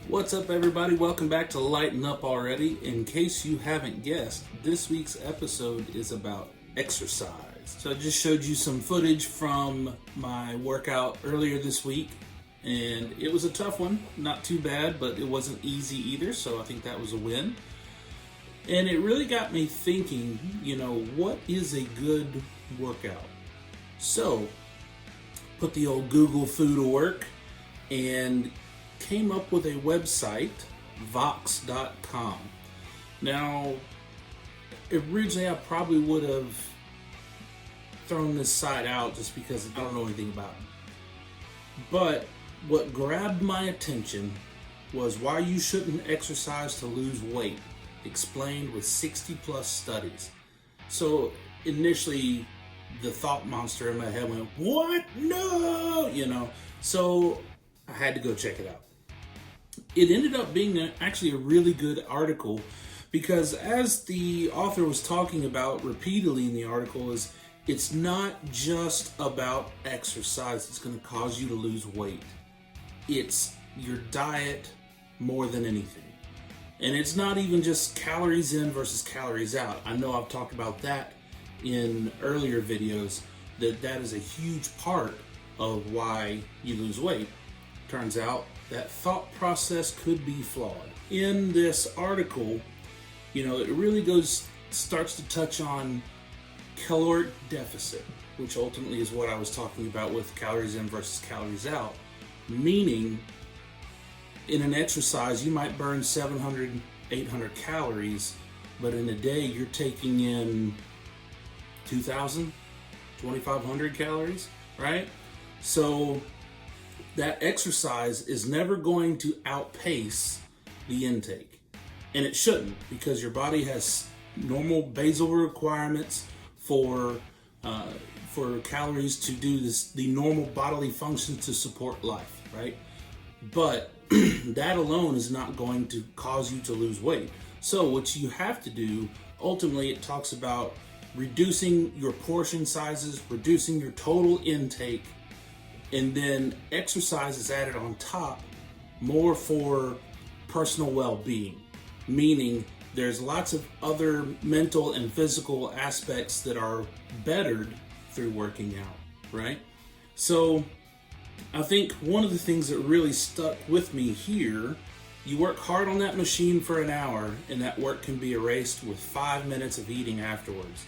What's up, everybody? Welcome back to Lighten Up Already. In case you haven't guessed, this week's episode is about exercise. So I just showed you some footage from my workout earlier this week, and it was a tough one. Not too bad, but it wasn't easy either, so I think that was a win. And it really got me thinking, what is a good workout? So, put the old Google foo to work and came up with a website, vox.com. Now, originally I probably would have thrown this site out just because I don't know anything about it. But what grabbed my attention was why you shouldn't exercise to lose weight, explained with 60 plus studies. So initially the thought monster in my head went, what? No! So I had to go check it out. It ended up being actually a really good article because, as the author was talking about repeatedly in the article, it's not just about exercise that's going to cause you to lose weight. It's your diet more than anything. And it's not even just calories in versus calories out. I know I've talked about that in earlier videos, that is a huge part of why you lose weight. Turns out that thought process could be flawed. In this article, it really starts to touch on caloric deficit, which ultimately is what I was talking about with calories in versus calories out. Meaning, in an exercise, you might burn 700, 800 calories, but in a day, you're taking in 2,000, 2,500 calories, right? So that exercise is never going to outpace the intake. And it shouldn't, because your body has normal basal requirements for calories to do the normal bodily functions to support life, right? But that alone is not going to cause you to lose weight. So what you have to do, ultimately, it talks about reducing your portion sizes, reducing your total intake, and then exercise is added on top more for personal well-being, meaning there's lots of other mental and physical aspects that are bettered through working out, right? So I think one of the things that really stuck with me here, you work hard on that machine for an hour and that work can be erased with 5 minutes of eating afterwards.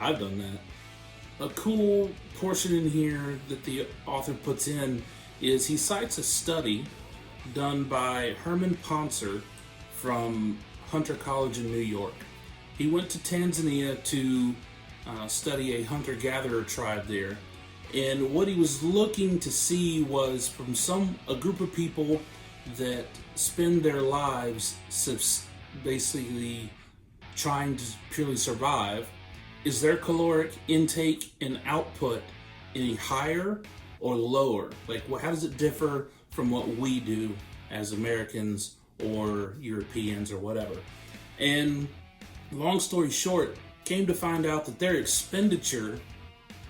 I've done that. A cool portion in here that the author puts in is he cites a study done by Herman Poncer from Hunter College in New York. He went to Tanzania to study a hunter-gatherer tribe there. And what he was looking to see was from a group of people that spend their lives basically trying to purely survive, is their caloric intake and output any higher or lower? Like, how does it differ from what we do as Americans or Europeans or whatever? And long story short, came to find out that their expenditure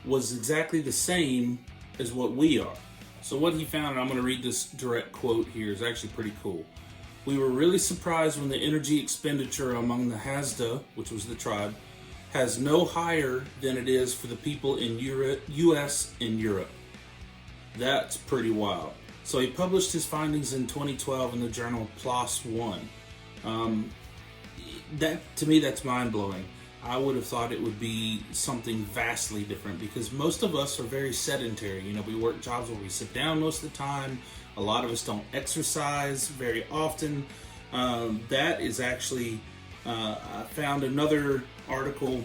was exactly the same as what we are. So what he found, and I'm going to read this direct quote here, is actually pretty cool. We were really surprised when the energy expenditure among the Hasda, which was the tribe, has no higher than it is for the people in US and Europe. That's pretty wild. So he published his findings in 2012 in the journal PLOS One. To me, that's mind-blowing. I would have thought it would be something vastly different because most of us are very sedentary. We work jobs where we sit down most of the time. A lot of us don't exercise very often. That is actually, I found another article.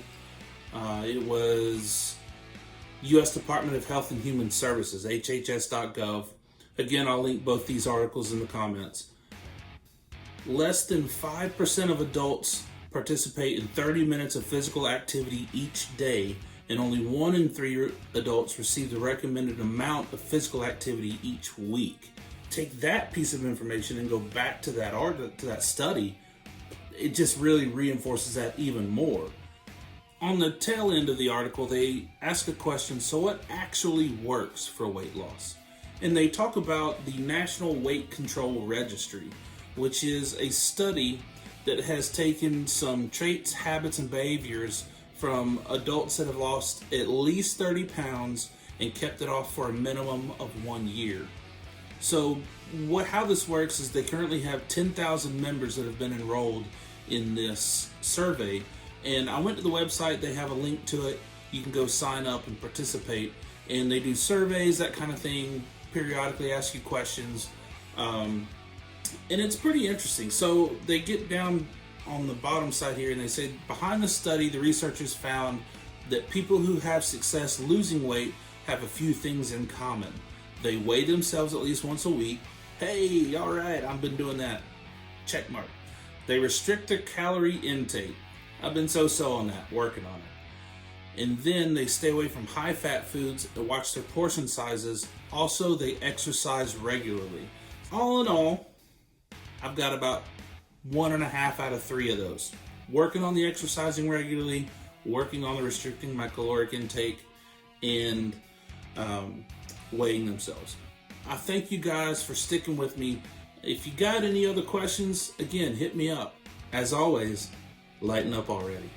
It was U.S. Department of Health and Human Services, HHS.gov. Again, I'll link both these articles in the comments. Less than 5% of adults participate in 30 minutes of physical activity each day, and only 1 in 3 adults receive the recommended amount of physical activity each week. Take that piece of information and go back to that study. It just really reinforces that even more. On the tail end of the article, they ask a question, so what actually works for weight loss? and they talk about the National Weight Control Registry, which is a study that has taken some traits, habits, and behaviors from adults that have lost at least 30 pounds and kept it off for a minimum of 1 year. So how this works is they currently have 10,000 members that have been enrolled in this survey, and I went to the website. They have a link to it. You can go sign up and participate, and they do surveys, that kind of thing, periodically ask you questions, and it's pretty interesting. So they get down on the bottom side here and they say, behind the study, the researchers found that people who have success losing weight have a few things in common. They weigh themselves at least once a week. Hey, all right, I've been doing that. Check mark. They restrict their calorie intake. I've been so on that, working on it. And then they stay away from high-fat foods and watch their portion sizes. Also, they exercise regularly. All in all, I've got about 1.5 out of 3 of those. Working on the exercising regularly, working on the restricting my caloric intake, and weighing themselves. I thank you guys for sticking with me. If you got any other questions, again, hit me up. As always, lighten up already.